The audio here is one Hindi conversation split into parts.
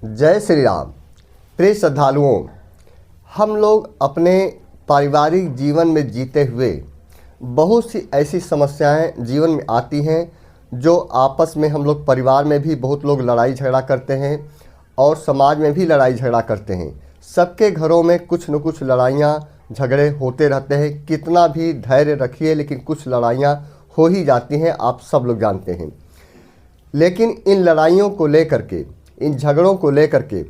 जय श्री राम। प्रिय श्रद्धालुओं, हम लोग अपने पारिवारिक जीवन में जीते हुए बहुत सी ऐसी समस्याएं जीवन में आती हैं जो आपस में हम लोग परिवार में भी बहुत लोग लड़ाई झगड़ा करते हैं और समाज में भी लड़ाई झगड़ा करते हैं। सबके घरों में कुछ न कुछ लड़ाइयाँ झगड़े होते रहते हैं। कितना भी धैर्य रखिए लेकिन कुछ लड़ाइयाँ हो ही जाती हैं, आप सब लोग जानते हैं। लेकिन इन लड़ाइयों को लेकर के, इन झगड़ों को लेकर के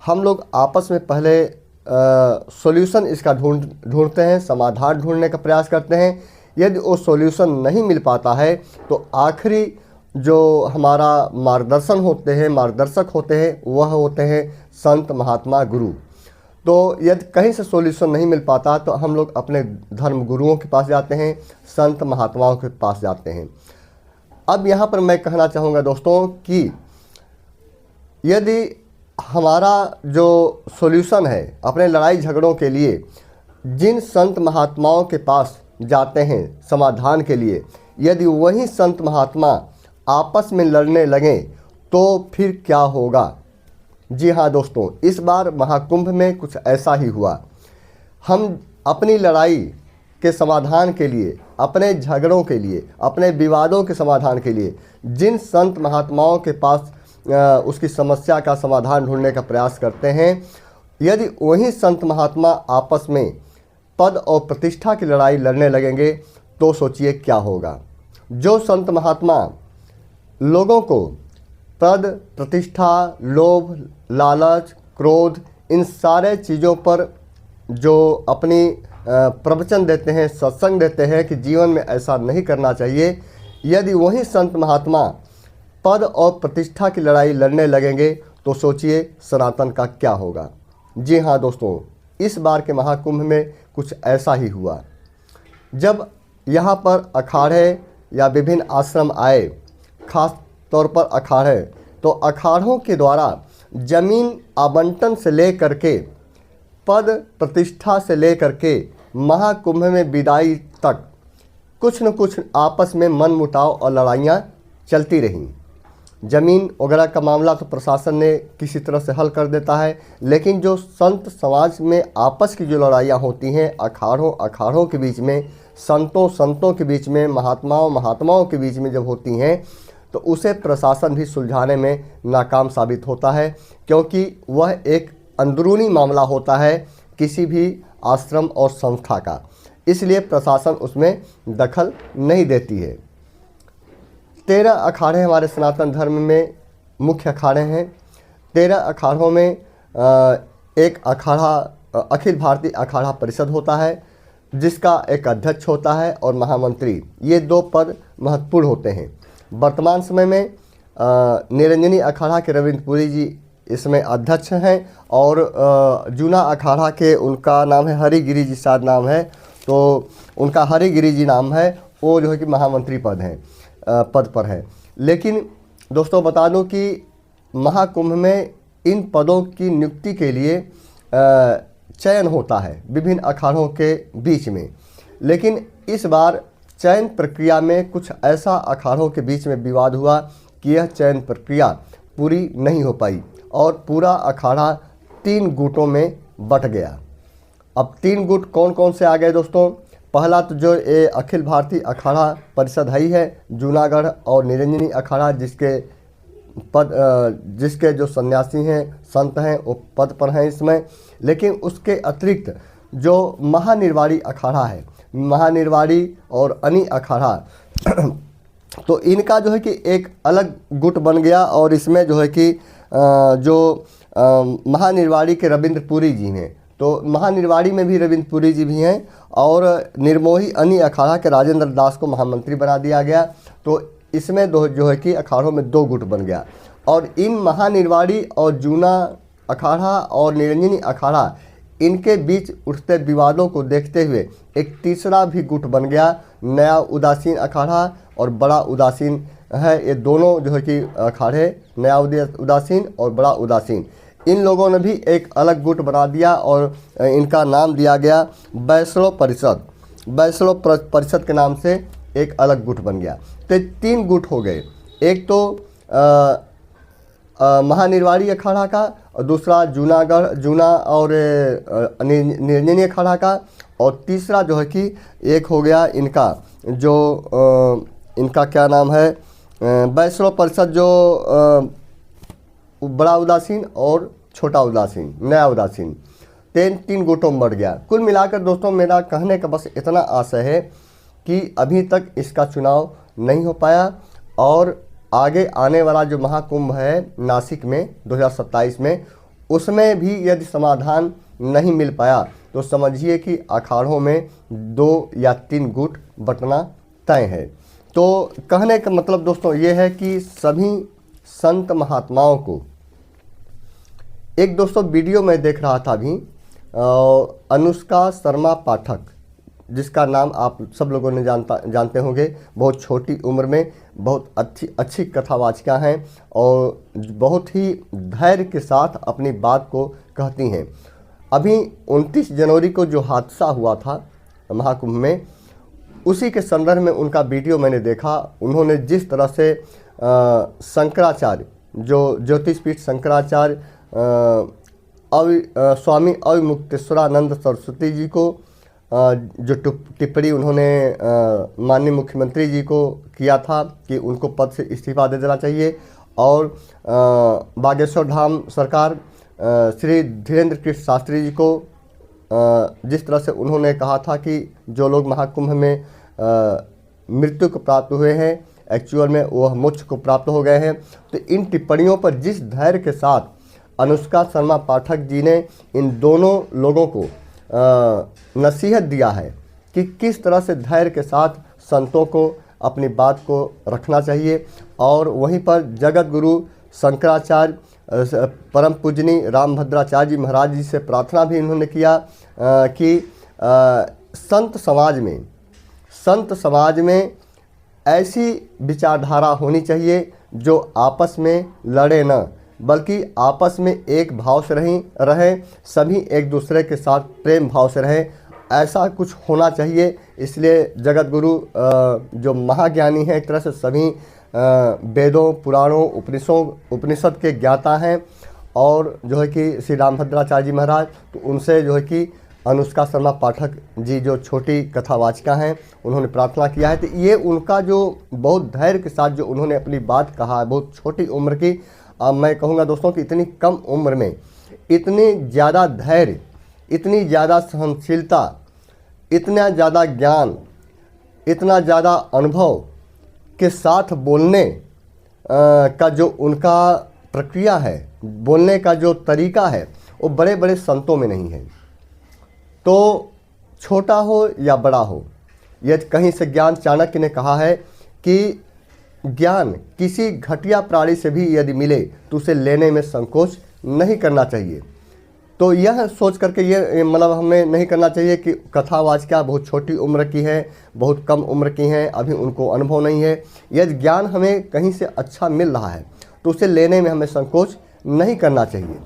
हम लोग आपस में पहले सॉल्यूशन इसका ढूंढते हैं, समाधान ढूंढने का प्रयास करते हैं। यदि वो सॉल्यूशन नहीं मिल पाता है तो आखिरी जो हमारा मार्गदर्शक होते हैं वह होते हैं संत महात्मा गुरु। तो यदि कहीं से सॉल्यूशन नहीं मिल पाता तो हम लोग अपने धर्म गुरुओं के पास जाते हैं, संत महात्माओं के पास जाते हैं। अब यहाँ पर मैं कहना चाहूँगा दोस्तों कि यदि हमारा जो सॉल्यूशन है अपने लड़ाई झगड़ों के लिए, जिन संत महात्माओं के पास जाते हैं समाधान के लिए, यदि वही संत महात्मा आपस में लड़ने लगें तो फिर क्या होगा। जी हाँ दोस्तों, इस बार महाकुंभ में कुछ ऐसा ही हुआ। हम अपनी लड़ाई के समाधान के लिए, अपने झगड़ों के लिए, अपने विवादों के समाधान के लिए जिन संत महात्माओं के पास उसकी समस्या का समाधान ढूंढने का प्रयास करते हैं, यदि वही संत महात्मा आपस में पद और प्रतिष्ठा की लड़ाई लड़ने लगेंगे तो सोचिए क्या होगा। जो संत महात्मा लोगों को पद, प्रतिष्ठा, लोभ, लालच, क्रोध, इन सारे चीज़ों पर जो अपनी प्रवचन देते हैं, सत्संग देते हैं कि जीवन में ऐसा नहीं करना चाहिए, यदि वही संत महात्मा पद और प्रतिष्ठा की लड़ाई लड़ने लगेंगे तो सोचिए सनातन का क्या होगा। जी हाँ दोस्तों, इस बार के महाकुंभ में कुछ ऐसा ही हुआ। जब यहाँ पर अखाड़े या विभिन्न आश्रम आए, खास तौर पर अखाड़े, तो अखाड़ों के द्वारा जमीन आवंटन से लेकर के, पद प्रतिष्ठा से लेकर के महाकुंभ में विदाई तक कुछ न कुछ आपस में मनमुटाव और लड़ाइयाँ चलती रहीं। ज़मीन वगैरह का मामला तो प्रशासन ने किसी तरह से हल कर देता है, लेकिन जो संत समाज में आपस की जो लड़ाइयाँ होती हैं, अखाड़ों के बीच में, संतों के बीच में, महात्माओं के बीच में जब होती हैं तो उसे प्रशासन भी सुलझाने में नाकाम साबित होता है, क्योंकि वह एक अंदरूनी मामला होता है किसी भी आश्रम और संस्था का। इसलिए प्रशासन उसमें दखल नहीं देती है। 13 अखाड़े हमारे सनातन धर्म में मुख्य अखाड़े हैं। 13 अखाड़ों में एक अखाड़ा अखिल भारतीय अखाड़ा परिषद होता है, जिसका एक अध्यक्ष होता है और महामंत्री। ये 2 पद महत्वपूर्ण होते हैं। वर्तमान समय में निरंजनी अखाड़ा के रविंद्र पुरी जी इसमें अध्यक्ष हैं और जूना अखाड़ा के उनका नाम है हरिगिरी जी, शायद नाम है, तो उनका हरिगिरी जी नाम है, वो जो है कि महामंत्री पद पर है। लेकिन दोस्तों बता दूं कि महाकुंभ में इन पदों की नियुक्ति के लिए चयन होता है विभिन्न अखाड़ों के बीच में, लेकिन इस बार चयन प्रक्रिया में कुछ ऐसा अखाड़ों के बीच में विवाद हुआ कि यह चयन प्रक्रिया पूरी नहीं हो पाई और पूरा अखाड़ा 3 गुटों में बट गया। अब 3 गुट कौन कौन से आ गए दोस्तों? पहला तो जो ये अखिल भारतीय अखाड़ा परिषद ही है, जूनागढ़ और निरंजनी अखाड़ा, जिसके जो सन्यासी हैं, संत हैं, वो पद पर हैं इसमें। लेकिन उसके अतिरिक्त जो महानिर्वाणी अखाड़ा है, महानिर्वाणी और अनी अखाड़ा तो इनका जो है कि एक अलग गुट बन गया और इसमें जो है कि जो महानिर्वाणी के रविंद्र पुरी जी हैं, तो महानिर्वाणी में भी रविंद्र पुरी जी भी हैं और निर्मोही अनी अखाड़ा के राजेंद्र दास को महामंत्री बना दिया गया। तो इसमें जो है कि अखाड़ों में 2 गुट बन गया और इन महानिर्वाणी और जूना अखाड़ा और निरंजनी अखाड़ा, इनके बीच उठते विवादों को देखते हुए एक तीसरा भी गुट बन गया, नया उदासीन अखाड़ा और बड़ा उदासीन है। ये दोनों जो है कि अखाड़े, नया उदासीन और बड़ा उदासीन, इन लोगों ने भी एक अलग गुट बना दिया और इनका नाम दिया गया वैष्णव परिषद। वैष्णव परिषद के नाम से एक अलग गुट बन गया। तो 3 गुट हो गए। एक तो महानिर्वाणी अखाड़ा का, और दूसरा जूना और निर्जनीय अखाड़ा का, और तीसरा जो है कि एक हो गया इनका जो इनका क्या नाम है, वैष्णव परिषद, जो बड़ा उदासीन और छोटा उदासीन, नया उदासीन, तीन गुटों में बढ़ गया। कुल मिलाकर दोस्तों मेरा कहने का बस इतना आशय है कि अभी तक इसका चुनाव नहीं हो पाया, और आगे आने वाला जो महाकुंभ है नासिक में 2027 में, उसमें भी यदि समाधान नहीं मिल पाया तो समझिए कि अखाड़ों में 2 या 3 गुट बंटना तय है। तो कहने का मतलब दोस्तों ये है कि सभी संत महात्माओं को, एक दोस्तों वीडियो मैं देख रहा था अभी, अनुष्का शर्मा पाठक, जिसका नाम आप सब लोगों ने जानते होंगे, बहुत छोटी उम्र में बहुत अच्छी कथावाचिका हैं और बहुत ही धैर्य के साथ अपनी बात को कहती हैं। अभी 29 जनवरी को जो हादसा हुआ था महाकुंभ में, उसी के संदर्भ में उनका वीडियो मैंने देखा। उन्होंने जिस तरह से शंकराचार्य, जो ज्योतिषपीठ शंकराचार्य स्वामी अविमुक्तेश्वरानंद सरस्वती जी को जो टिप्पणी उन्होंने माननीय मुख्यमंत्री जी को किया था कि उनको पद से इस्तीफा दे देना चाहिए, और बागेश्वर धाम सरकार श्री धीरेन्द्र कृष्ण शास्त्री जी को जिस तरह से उन्होंने कहा था कि जो लोग महाकुंभ में मृत्यु को प्राप्त हुए हैं, एक्चुअल में वह मोक्ष को प्राप्त हो गए हैं। तो इन टिप्पणियों पर जिस धैर्य के साथ अनुष्का शर्मा पाठक जी ने इन दोनों लोगों को नसीहत दिया है कि किस तरह से धैर्य के साथ संतों को अपनी बात को रखना चाहिए, और वहीं पर जगत गुरु शंकराचार्य परम पूजनीय रामभद्राचार्य जी महाराज जी से प्रार्थना भी इन्होंने किया कि संत समाज में ऐसी विचारधारा होनी चाहिए जो आपस में लड़े न, बल्कि आपस में एक भाव से रहें, सभी एक दूसरे के साथ प्रेम भाव से रहें, ऐसा कुछ होना चाहिए। इसलिए जगत गुरु जो महाज्ञानी हैं, एक तरह से सभी वेदों, पुराणों, उपनिषद के ज्ञाता हैं, और जो है कि श्री रामभद्राचार्य जी महाराज, तो उनसे जो है कि अनुष्का शर्मा पाठक जी जो छोटी कथावाचिका हैं, उन्होंने प्रार्थना किया है। तो ये उनका जो बहुत धैर्य के साथ जो उन्होंने अपनी बात कहा, बहुत छोटी उम्र की, मैं कहूँगा दोस्तों कि इतनी कम उम्र में इतनी ज़्यादा धैर्य, इतनी ज़्यादा सहनशीलता, इतना ज़्यादा ज्ञान, इतना ज़्यादा अनुभव के साथ बोलने का जो उनका प्रक्रिया है, बोलने का जो तरीका है, वो बड़े बड़े संतों में नहीं है। तो छोटा हो या बड़ा हो, यदि कहीं से ज्ञान, चाणक्य ने कहा है कि ज्ञान किसी घटिया प्राणी से भी यदि मिले तो उसे लेने में संकोच नहीं करना चाहिए। तो यह सोच करके ये मतलब हमें नहीं करना चाहिए कि कथावाचिका बहुत छोटी उम्र की है, बहुत कम उम्र की हैं, अभी उनको अनुभव नहीं है। यदि ज्ञान हमें कहीं से अच्छा मिल रहा है तो उसे लेने में हमें संकोच नहीं करना चाहिए।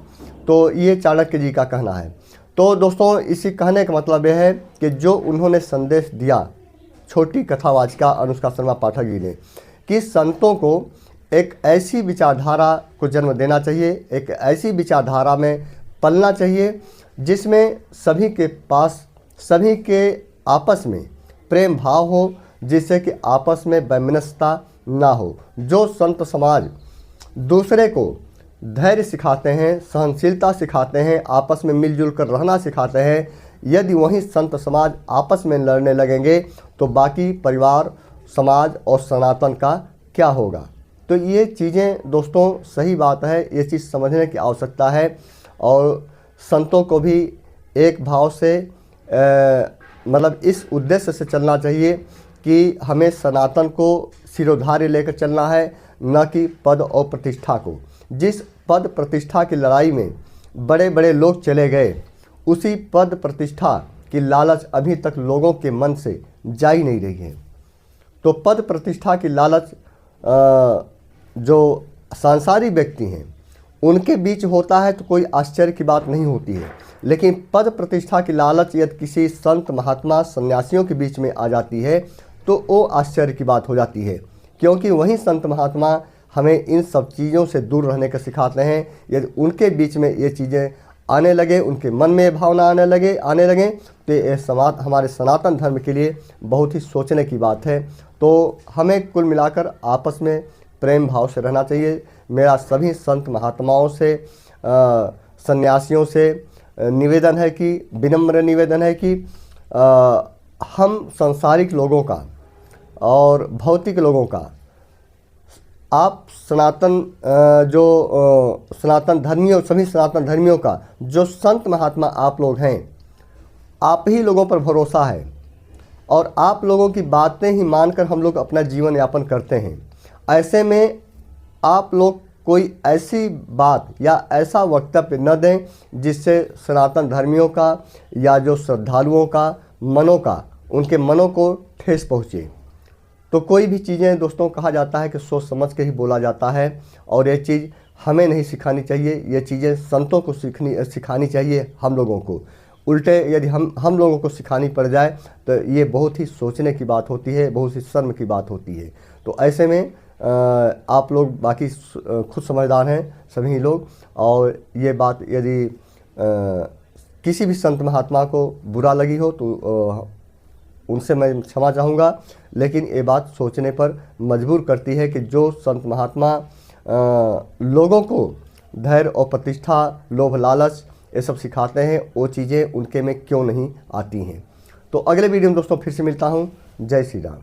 तो ये चाणक्य जी का कहना है। तो दोस्तों इसी कहने का मतलब यह है कि जो उन्होंने संदेश दिया छोटी कथावाचिका अनुष्का शर्मा पाठक जी ने, कि संतों को एक ऐसी विचारधारा को जन्म देना चाहिए, एक ऐसी विचारधारा में पलना चाहिए जिसमें सभी के पास, सभी के आपस में प्रेम भाव हो, जिससे कि आपस में वैमनस्यता ना हो। जो संत समाज दूसरे को धैर्य सिखाते हैं, सहनशीलता सिखाते हैं, आपस में मिलजुल कर रहना सिखाते हैं, यदि वही संत समाज आपस में लड़ने लगेंगे तो बाकी परिवार, समाज और सनातन का क्या होगा। तो ये चीज़ें दोस्तों सही बात है, ये चीज़ समझने की आवश्यकता है, और संतों को भी एक भाव से मतलब इस उद्देश्य से चलना चाहिए कि हमें सनातन को सिरोधार्य लेकर चलना है, न कि पद और प्रतिष्ठा को। जिस पद प्रतिष्ठा की लड़ाई में बड़े बड़े लोग चले गए, उसी पद प्रतिष्ठा की लालच अभी तक लोगों के मन से जा ही नहीं रही है। तो पद प्रतिष्ठा की लालच जो सांसारिक व्यक्ति हैं उनके बीच होता है तो कोई आश्चर्य की बात नहीं होती है, लेकिन पद प्रतिष्ठा की लालच यदि किसी संत महात्मा सन्यासियों के बीच में आ जाती है तो वो आश्चर्य की बात हो जाती है, क्योंकि वही संत महात्मा हमें इन सब चीज़ों से दूर रहने का सिखाते हैं। यदि उनके बीच में ये चीज़ें आने लगे, उनके मन में ये भावना आने लगे तो ये हमारे सनातन धर्म के लिए बहुत ही सोचने की बात है। तो हमें कुल मिलाकर आपस में प्रेम भाव से रहना चाहिए। मेरा सभी संत महात्माओं से, सन्यासियों से निवेदन है कि, विनम्र निवेदन है कि हम सांसारिक लोगों का और भौतिक लोगों का, आप सनातन धर्मियों, सभी सनातन धर्मियों का जो संत महात्मा आप लोग हैं, आप ही लोगों पर भरोसा है और आप लोगों की बातें ही मानकर हम लोग अपना जीवन यापन करते हैं। ऐसे में आप लोग कोई ऐसी बात या ऐसा वक्तव्य न दें जिससे सनातन धर्मियों का या जो श्रद्धालुओं का उनके मनों को ठेस पहुँचे। तो कोई भी चीज़ें दोस्तों, कहा जाता है कि सोच समझ के ही बोला जाता है और ये चीज़ हमें नहीं सिखानी चाहिए। ये चीज़ें संतों को सिखानी चाहिए हम लोगों को। उल्टे यदि हम लोगों को सिखानी पड़ जाए तो ये बहुत ही सोचने की बात होती है, बहुत ही शर्म की बात होती है। तो ऐसे में आप लोग बाकी खुद समझदार हैं सभी लोग, और ये बात यदि किसी भी संत महात्मा को बुरा लगी हो तो उनसे मैं क्षमा चाहूँगा, लेकिन ये बात सोचने पर मजबूर करती है कि जो संत महात्मा लोगों को धैर्य और प्रतिष्ठा, लोभ लालच ये सब सिखाते हैं, वो चीज़ें उनके में क्यों नहीं आती हैं। तो अगले वीडियो में दोस्तों फिर से मिलता हूँ। जय श्री राम।